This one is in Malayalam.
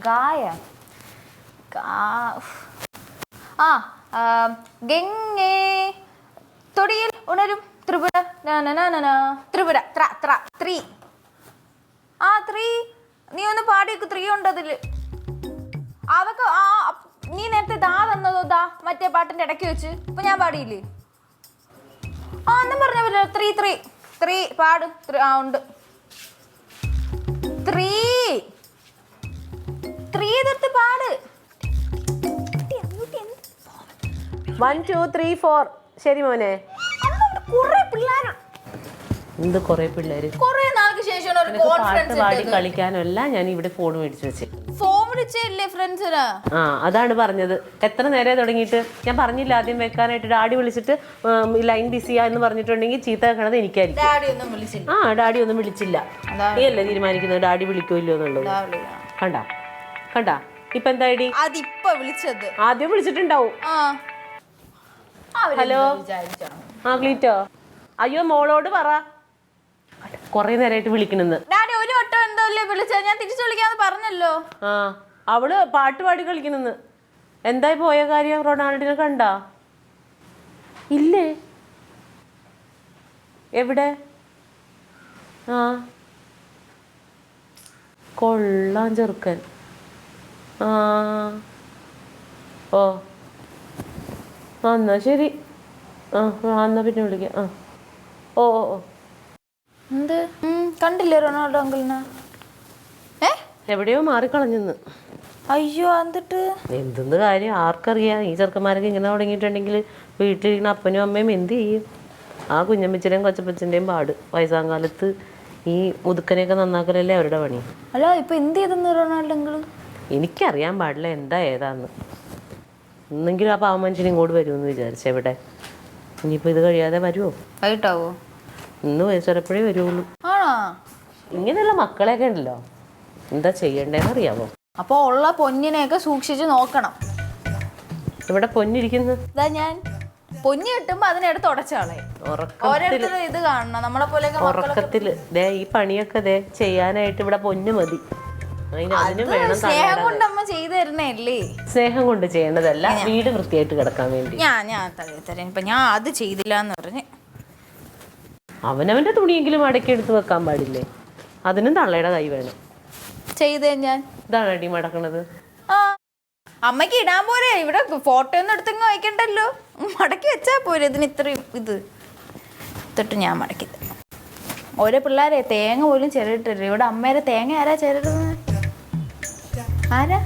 ഗായ ഗംഗേ തൊടിയിൽ ഉണരും ത്രിപുര ത്രിപുര ത്രീ ത്രീ നീ ഒന്ന് പാടിയൊക്കെ ത്രീ ഉണ്ട് അതില് അതൊക്കെ നീ നേരത്തെ ദാ തന്നതോ ദാ മറ്റേ പാട്ടിന്റെ ഇടയ്ക്ക് വെച്ച് ഇപ്പൊ ഞാൻ പാടിയില്ലേ ഒന്നും പറഞ്ഞ പറ്റില്ല ത്രീ ത്രീ ത്രീ പാട് ഉണ്ട് ത്രീ ത്രീ എതിർത്ത് പാട് 1 2 3 4 ശരി മോനെ കുറെ പിള്ളേർ എന്ത് കുറെ പിള്ളേര് കുറെ നാൾക്ക് ശേഷം പാട്ട് പാടി കളിക്കാനല്ല ഞാൻ ഇവിടെ ഫോൺ മേടിച്ചു വെച്ചേ ഫോൺ വിളിച്ചല്ലേ ഫ്രണ്ട്സിന് അതാണ് പറഞ്ഞത് എത്ര നേരെ തുടങ്ങിയിട്ട് ഞാൻ പറഞ്ഞില്ല ആദ്യം വെക്കാനായിട്ട് ഡാഡി വിളിച്ചിട്ട് ലൈൻ ബിസിയാ എന്ന് പറഞ്ഞിട്ടുണ്ടെങ്കിൽ ചീത്ത കേൾക്കണത് എനിക്കായിരിക്കും ഡാഡി ഒന്നും വിളിച്ചില്ല നീ അല്ലേ തീരുമാനിക്കുന്നത് ഡാഡി വിളിക്കുമല്ലോ എന്നുള്ളത് കണ്ടാ ഇപ്പൊ എന്താ ഐഡി അതിപ്പോ വിളിച്ചത് ആദ്യം വിളിച്ചിട്ടുണ്ടാവും ഹലോ ക്ലീറ്റോ അയ്യോ മോളോട് പറ കൊറേ നേരമായിട്ട് വിളിക്കണെന്ന് ഒരു വട്ടം എന്തല്ലേ വിളിച്ചത് ഞാൻ തിരിച്ചു വിളിക്കാന്ന് പറഞ്ഞല്ലോ അവള് പാട്ട് പാടി കളിക്കണെന്ന് എന്തായി പോയ കാര്യം റൊണാൾഡിനെ കണ്ടാ ഇല്ലേ എവിടെ കൊള്ളാൻ ചെറുക്കൻ ഓ എന്നാ ശരി എന്നാ പിന്നെ വിളിക്കാം ഓ എന്ത് കണ്ടില്ലേ റൊണാൾഡോ അങ്കിളിനെ എവിടെയോ മാറിക്കളഞ്ഞെന്ന് അയ്യോ എന്നിട്ട് എന്തെന്ന് കാര്യം ആർക്കറിയാം ഈ ചെറുക്കന്മാരൊക്കെ ഇങ്ങനെ തുടങ്ങിയിട്ടുണ്ടെങ്കിൽ വീട്ടിലിരിക്കുന്ന അപ്പനും അമ്മയും എന്ത് ചെയ്യും ആ കുഞ്ഞമ്മച്ചിൻ്റെയും കൊച്ചപ്പച്ചൻ്റെയും പാട് വയസ്സാം കാലത്ത് ഈ മുതുക്കനെയൊക്കെ നന്നാക്കലല്ലേ അവരുടെ പണി അല്ല ഇപ്പൊ എന്ത് ചെയ്തെന്ന് റൊണാൾഡോ അങ്കിള് എനിക്കറിയാൻ പാടില്ല എന്താ ഏതാന്ന് ഒന്നെങ്കിലും ആ പാവ മനുഷ്യൻ ഇങ്ങോട്ട് വരുമെന്ന് വിചാരിച്ച എവിടെ ഇനിയിപ്പോൾ ഇത് കഴിയാതെ വരുമോ വൈകിട്ടാവോ ഇന്ന് വയസ്സുറപ്പോഴേ വരുള്ളൂ ഇങ്ങനെയുള്ള മക്കളെയൊക്കെ ഉണ്ടല്ലോ എന്താ ചെയ്യണ്ടേന്ന് അറിയാമോ അപ്പൊ ഉള്ള പൊന്നിനെയൊക്കെ സൂക്ഷിച്ച് നോക്കണം ഇവിടെ പൊന്നിരിക്കുന്നു ഞാൻ പൊന്നി കിട്ടുമ്പോ അതിനെടുത്ത് ഉടച്ചാളെ ഓരോരുത്തരും ഇത് കാണണം നമ്മളെ പോലെ ഉറക്കത്തില് ഈ പണിയൊക്കെ ചെയ്യാനായിട്ട് ഇവിടെ പൊന്നു മതി സ്നേഹം കൊണ്ട് അമ്മ ചെയ്തു തരുന്നല്ലേ സ്നേഹം കൊണ്ട് ചെയ്യേണ്ടതല്ല വീട് വൃത്തിയായിട്ട് കിടക്കാൻ വേണ്ടി ഞാൻ തരാം ഇപ്പൊ ഞാൻ അത് ചെയ്തില്ല എന്ന് പറഞ്ഞ് അവനവന്റെ തുണിയെങ്കിലും അടക്കി എടുത്ത് വെക്കാൻ പാടില്ലേ അതിനും തള്ളയുടെ കൈ വേണം ചെയ്തേ ഞാൻ ഇതാണ് അടി മടക്കണത് അമ്മയ്ക്ക് ഇടാൻ പോരെ ഇവിടെ ഫോട്ടോ ഒന്നും എടുത്തങ്ങ് വയ്ക്കണ്ടല്ലോ മടക്കി വെച്ചാ പോരെ ഇതിന് ഇത്രയും ഇത് തൊട്ട് ഞാൻ മടക്കി ഓരോ പിള്ളേരെ തേങ്ങ പോലും ചിരട്ടില്ല ഇവിടെ അമ്മേരെ തേങ്ങ ആരാ ചിരട്ടുന്നത് ആരാ